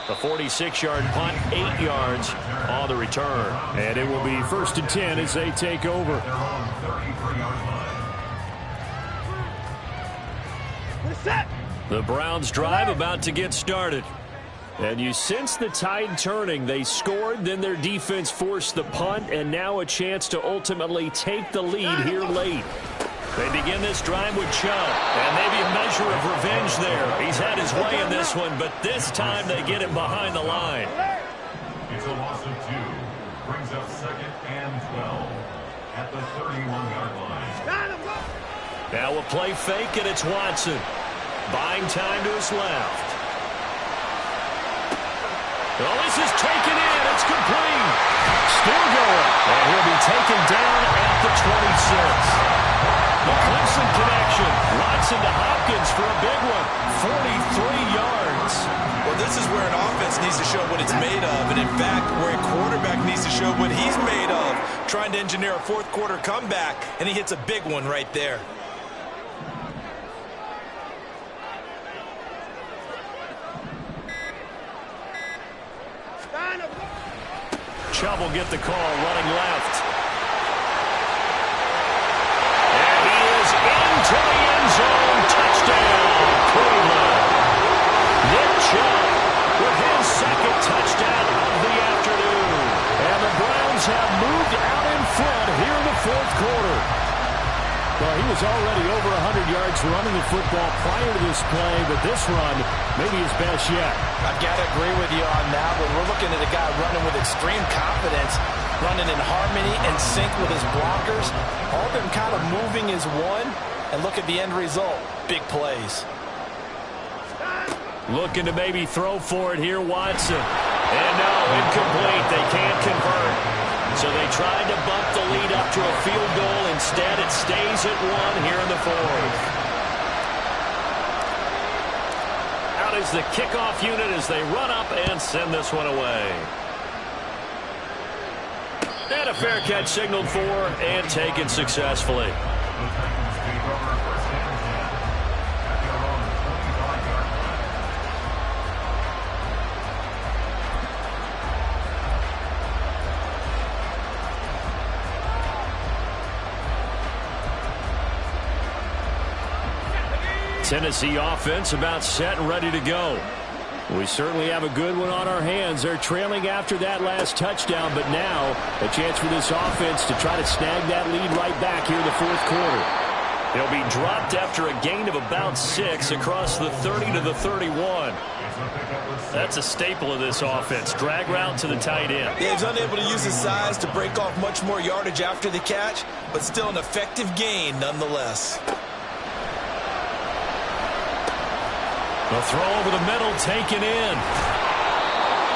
A 46-yard punt, 8 yards on the return. And it will be 1st and 10 as they take over. The Browns drive about to get started. And you sense the tide turning. They scored, then their defense forced the punt, and now a chance to ultimately take the lead here late. They begin this drive with Chubb, and maybe a measure of revenge there. He's had his way in this one, but this time they get him behind the line. It's a loss of 2. Brings up 2nd and 12 at the 31-yard line. Now a play fake, and it's Watson. Buying time to his left. Oh, this is taken in. It's complete. Still going. And he'll be taken down at the 26. The Clemson connection. Watson to Hopkins for a big one. 43 yards. Well, this is where an offense needs to show what it's made of. And, in fact, where a quarterback needs to show what he's made of. Trying to engineer a fourth-quarter comeback, and he hits a big one right there. Chubb will get the call, running left. And he is into the end zone. Touchdown, Cleveland. Nick Chubb with his 2nd touchdown of the afternoon. And the Browns have moved out in front here in the 4th quarter. Well, he was already over 100 yards running the football prior to this play, but this run may be his best yet. I've got to agree with you on that one. We're looking at a guy running with extreme confidence, running in harmony and sync with his blockers. All of them kind of moving as one, and look at the end result. Big plays. Looking to maybe throw for it here, Watson. And no, incomplete. They can't convert. So they tried to bump the lead up to a field goal. Instead, it stays at 1 here in the 4th. Out is the kickoff unit as they run up and send this one away. And a fair catch signaled for and taken successfully. Tennessee offense about set and ready to go. We certainly have a good one on our hands. They're trailing after that last touchdown, but now a chance for this offense to try to snag that lead right back here in the 4th quarter. They'll be dropped after a gain of about 6 across the 30 to the 31. That's a staple of this offense. Drag route to the tight end. Yeah, he's unable to use his size to break off much more yardage after the catch, but still an effective gain nonetheless. The throw over the middle, taken in.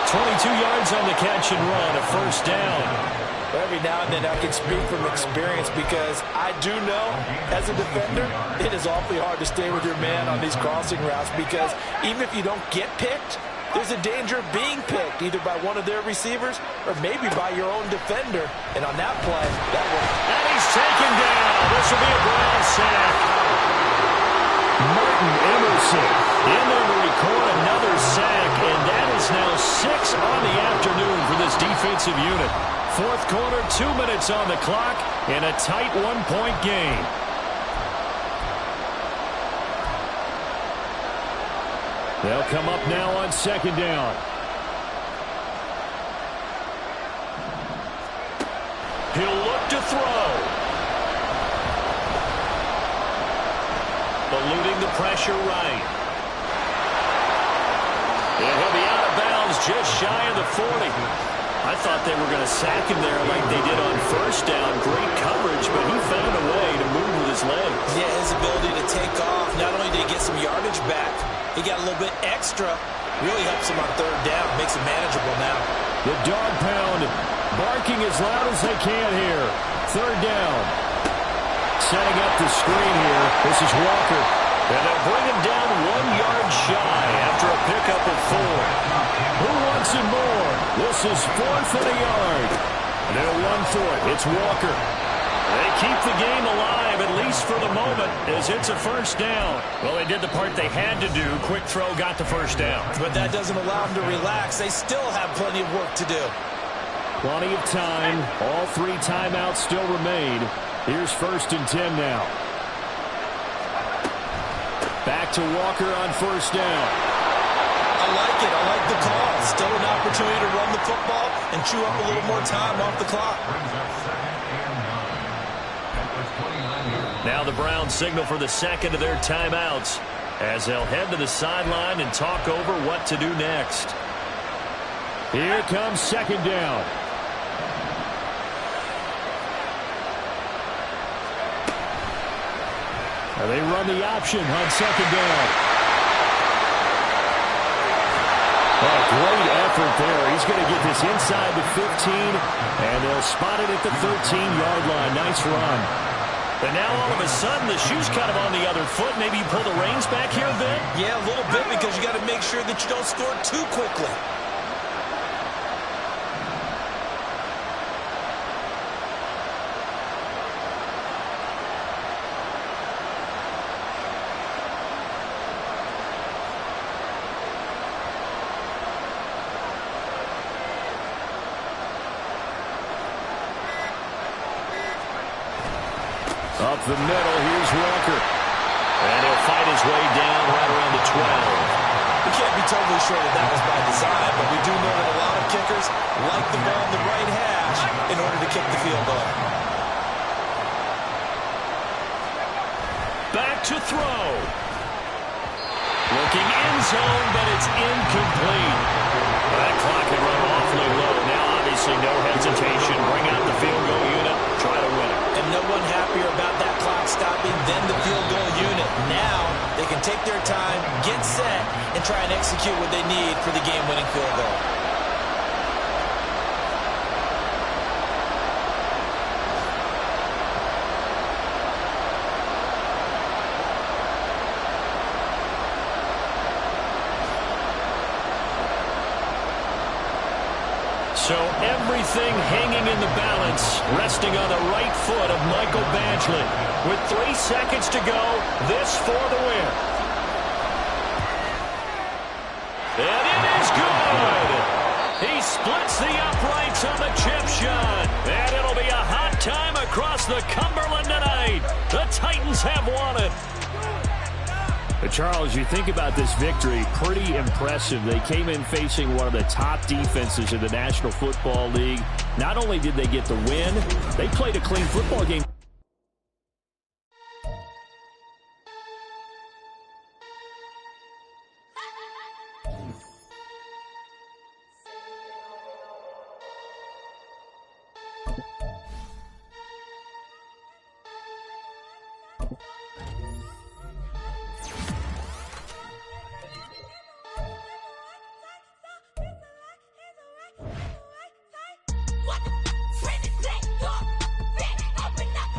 22 yards on the catch and run, a 1st down. Every now and then I can speak from experience because I do know, as a defender, it is awfully hard to stay with your man on these crossing routes because even if you don't get picked, there's a danger of being picked either by one of their receivers or maybe by your own defender. And on that play, that one. And he's taken down. This will be a Brown sack. Martin Emerson in there to record another sack, and that is now 6 on the afternoon for this defensive unit. 4th quarter, 2 minutes on the clock, and a tight 1-point game. They'll come up now on 2nd down. He'll look to throw. Eluding the pressure right. And he'll be out of bounds just shy of the 40. I thought they were going to sack him there like they did on 1st down. Great coverage, but he found a way to move with his legs. Yeah, his ability to take off. Not only did he get some He got a little bit extra. Really helps him on third down. Makes it manageable now. The dog pound barking as loud as they can here. Third down. Setting up the screen here. This is Walker. And they'll bring him down 1 yard shy after a pickup of 4. Who wants it more? This is 4th and a yard. And they'll run for it. It's Walker. They keep the game alive, at least for the moment, as it's a first down. Well, they did the part they had to do. Quick throw got the first down. But that doesn't allow them to relax. They still have plenty of work to do. Plenty of time. All 3 timeouts still remain. Here's 1st and 10 now. Back to Walker on first down. I like it. I like the call. Still an opportunity to run the football and chew up a little more time off the clock. Now the Browns signal for the second of their timeouts as they'll head to the sideline and talk over what to do next. Here comes second down. They run the option on second down. Oh, great effort there. He's going to get this inside the 15, and they'll spot it at the 13-yard line. Nice run. And now all of a sudden the shoe's kind of on the other foot. Maybe you pull the reins back here a bit? Yeah, a little bit, because you got to make sure that you don't score too quickly. Up the middle, here's Walker. And he'll fight his way down right around the 12. We can't be totally sure that was by design, but we do know that a lot of kickers like the ball in the right hash in order to kick the field goal. Back to throw. Looking end zone, but it's incomplete. That clock had run awfully low. Now obviously no hesitation. Bring out the field goal unit. Try to win it. And no one happier about that clock stopping than the field goal unit. Now they can take their time, get set, and try and execute what they need for the game-winning field goal. So everything hanging in the balance, resting on the right foot of Michael Badgley. With 3 seconds to go, this for the win. And it is good! He splits the uprights on the chip shot. And it'll be a hot time across the Cumberland tonight. The Titans have won it. But Charles, you think about this victory, pretty impressive. They came in facing one of the top defenses in the National Football League. Not only did they get the win, they played a clean football game. What? Open up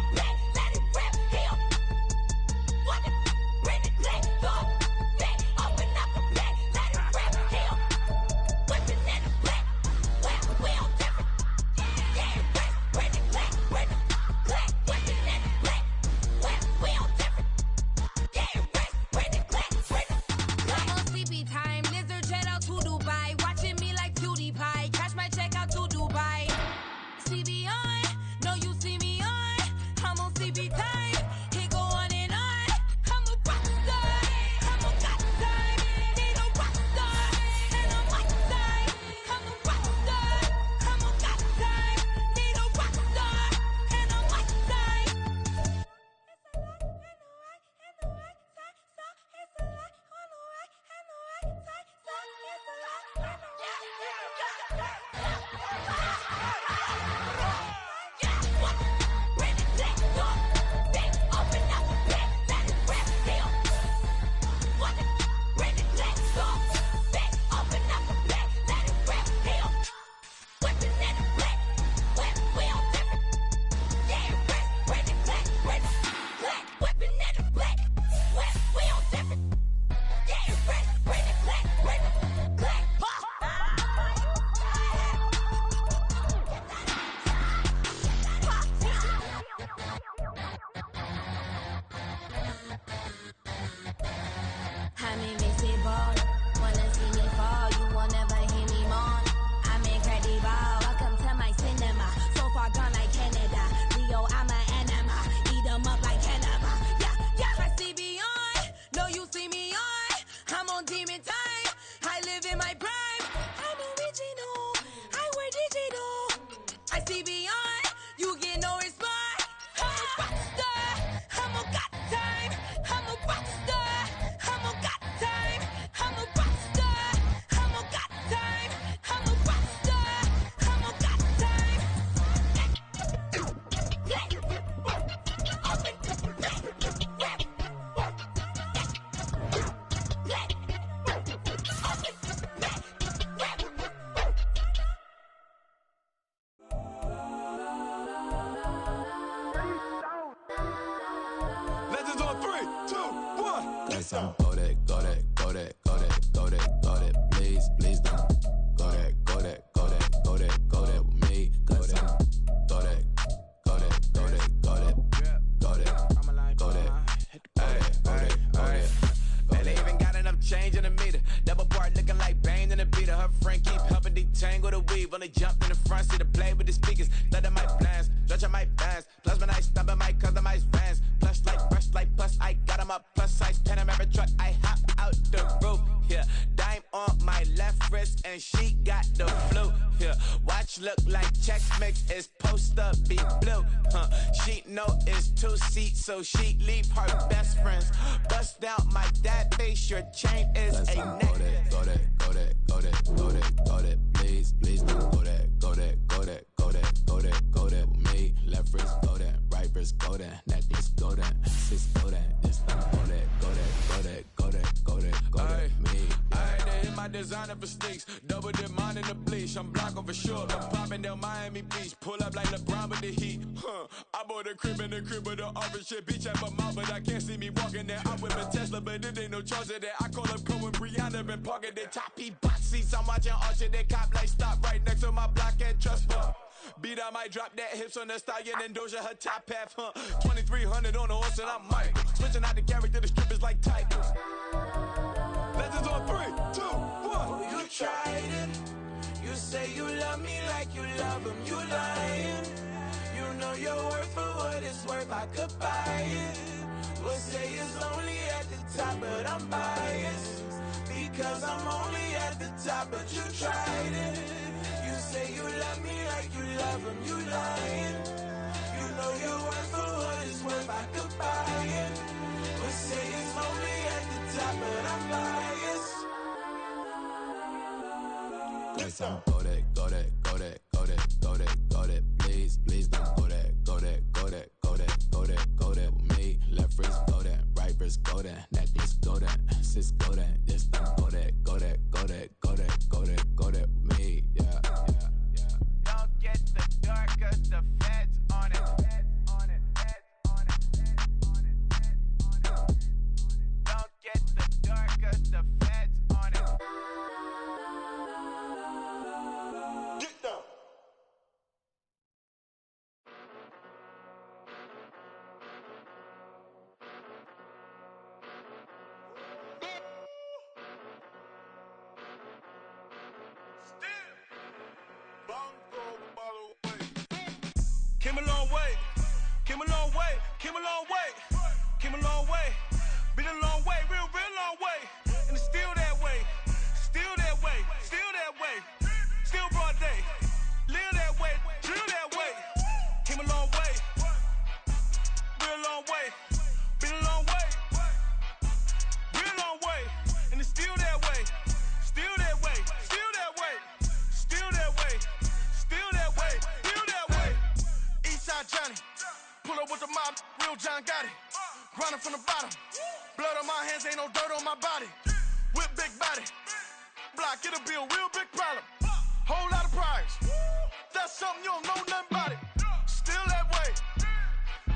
some go that, please, please don't go that with me. Go that, Man, they even got enough change in the meter. Double part looking like Bane in the beater. Her friend keep helping detangle the weave. Only jumped in the front seat to play with the speakers. Let my plans, stretch my bands. Plus when I stop in my customized vans. Plus like brush like plus I got them up. Plus size Panamera truck. I hop out the roof. Yeah, dime on my left wrist and she got the flu. Yeah, watch look like Chex Mix is post up be blue. She know it's 2 seats, so she leave her best friends. Bust down my dad face. Your chain is a neck. Go that, please, please don't go that with me. Left wrist go that, right wrist go that, necklace go that, sis go that, this time go that me. I had to hit my designer for sneaks, double dip mine in the bleach. I'm blocking for sure. I'm popping down Miami Beach, pull up like LeBron with the heat. I bought a crib in the crib with the office shit. Beach at my mouth, but I can't see me walking there. I'm with a Tesla, but it ain't no charge of that. I call up Cohen, Brianna, been parking the top P box seats. I'm watching Archer, they cop like stop right next to my block and trust fund. Beat, I might drop that hips on the stallion and Doja her top half, 2300 on the horse and I'm Mike. Switching out the character, the strippers like Titans. Legends on 3, 2, 1. Oh, you tried it. You say you love me like you love him. You lying. You know your worth for what it's worth. I could buy it. We'll say it's only at the top, but I'm biased. Because I'm only at the top, but you tried it. You say you love me like you love him. You lying. You know your worth for what it's worth. I could buy it. We'll say it's only at the top, but I'm biased. Go that, please, please don't go that with me. Left wrist go that, right wrist go that, necklace go that, sis go that, this time go that with me. Yeah. Don't get the dark, cause the feds on it. Don't get the dark, cause the feds on it. Get down. Came a long way, came a long way, came a long way, came a long way, been a long way, real long way, and it's still that way, still that way, still that way, still broad day, live that way, drill that way, came a long way, real long way, been a long way, real long way, and it's still that way, still that way, still that way, still that way, still that way, still that way. Eastside Johnny, pull up with the mob, real John Gotti, grinding from the bottom, blood on my hands, ain't no dirt on my body, whip big body, block, get a bill, real big problem, whole lot of priors, that's something you don't know nothing about it, still that way,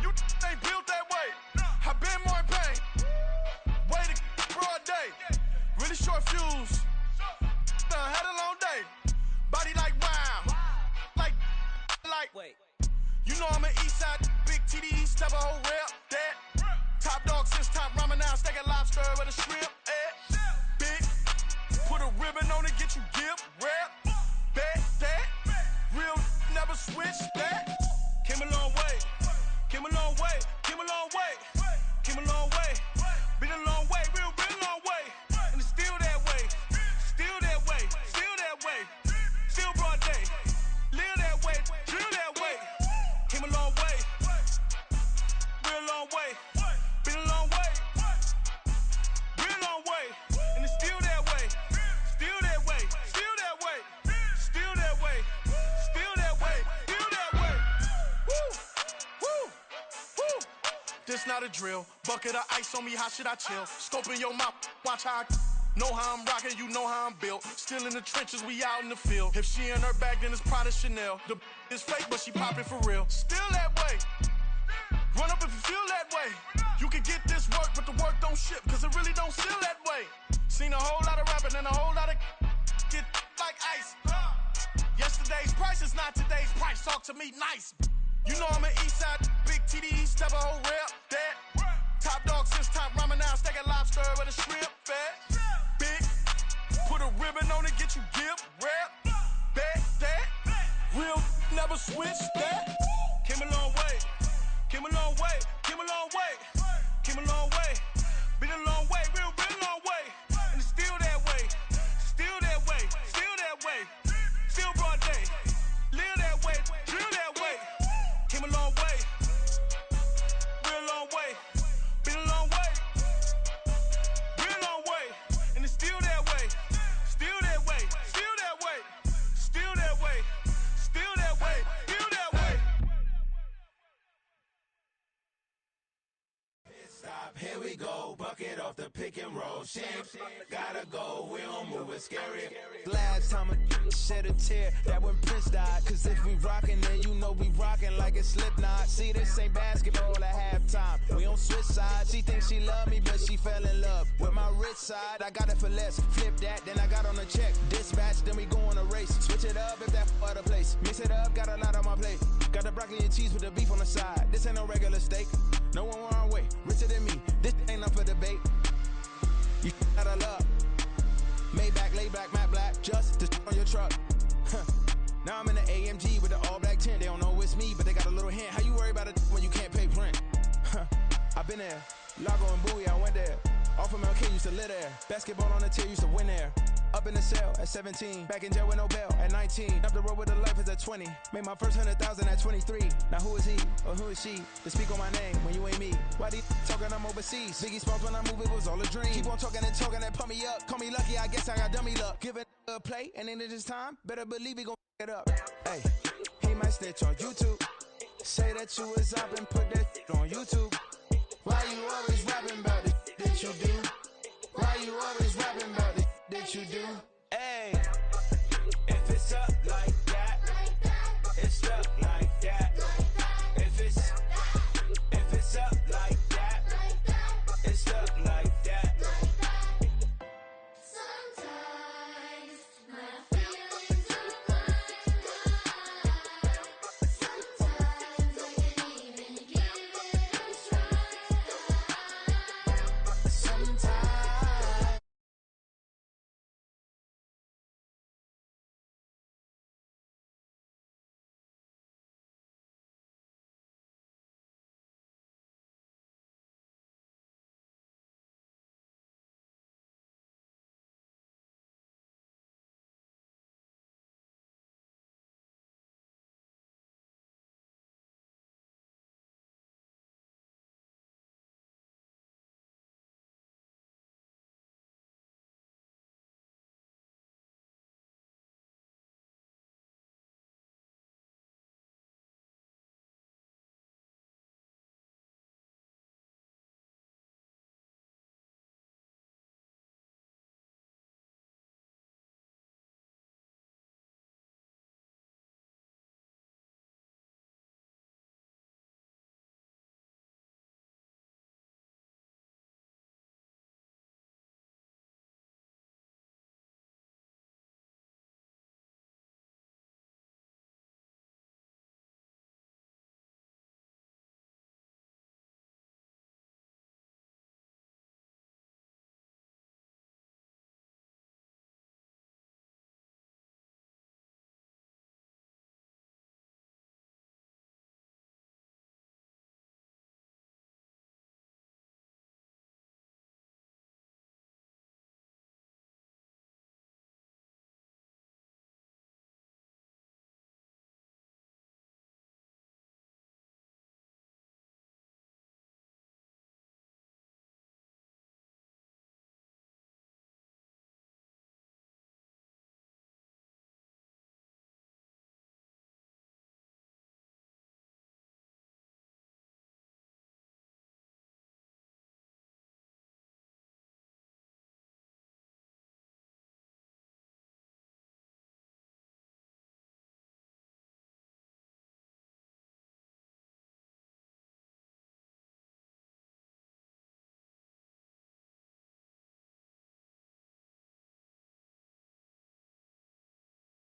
you ain't built that way, I been more in pain, way to broad day, really short fuse, had a long day, body like wow, like, wait. You know I'm an east side, big TDE, step a whole rep, that. Top dog since top ramen now, steak and lobster with a shrimp, big, put a ribbon on it, get you gift, rep, bet, that. Real, never switch, that. Came a long way, came a long way, came a long way, came a long way, been a long way, real long way, and it's still that way, still that way, still that way, still broad day, live that way, drill that way. Came a long way, real long way, been a long way, real long way, and it's still that way, still that way, still that way, still that way, still that way, still that way. Woo, woo, woo. This not a drill, bucket of ice on me, how should I chill? Scoping your mouth, watch how I know how I'm rocking, you know how I'm built. Still in the trenches, we out in the field. If she in her bag, then it's Prada Chanel. The is fake, but she poppin' for real. Still that way. Run up if you feel that way. You can get this work, but but the work don't ship, cause it really don't feel that way. Seen a whole lot of rapping and a whole lot of get like ice. Yesterday's price is not today's price. Talk to me nice. You know I'm an east side, big TDE, step a whole rep, that. Top dog since top ramen now, steak and lobster with a shrimp fat. Big, put a ribbon on it, get you gift, rap, back, that. Real never switch that. Came a long way, came a long way, came a long way, came a long way. Been a long way, real long way. And it's still that way, still that way, still that way. Still broad day, live that way, drill that way. Came a long way, real long way. Been a long way, real long way. And it's still that way, still that way, still that way, still that way, still that way, still that way. Stop, here we go, bucket off the pick and roll. Shit, gotta go, we don't move it scary. Last time a shed a tear, that when Prince died. Cause if we rockin', then you know we rockin' like it's Slipknot. See, this ain't basketball at halftime. We don't switch sides. She thinks she love me, but she fell in love with my rich side. I got it for less. Flip that, then I got on a check. Dispatch, then we go on a race. Switch it up if that other place. Mix it up, got a lot on my plate. Got the broccoli and cheese with the beef on the side. This ain't no regular steak. No one wrong way, richer than me. This ain't up for debate. You out of love. Maybach, lay back, matte black, just to on your truck. Now I'm in the AMG with the all black tint. They don't know it's me, but they got a little hint. How you worry about it when you can't pay rent? I've been there. Lago and Bowie, I went there. Off of MLK, used to live there. Basketball on the tier, used to win there. Up in the cell at 17. Back in jail with no bail at 19. Up the road with the life is at 20. Made my first 100,000 at 23. Now who is he or who is she to speak on my name when you ain't me? Why they talking I'm overseas? Biggie Smalls when I move, it was all a dream. Keep on talking and pump me up. Call me lucky, I guess I got dummy luck. Give it a play and then it's time. Better believe he gon' it up. Hey, he might snitch on YouTube. Say that you was up and put that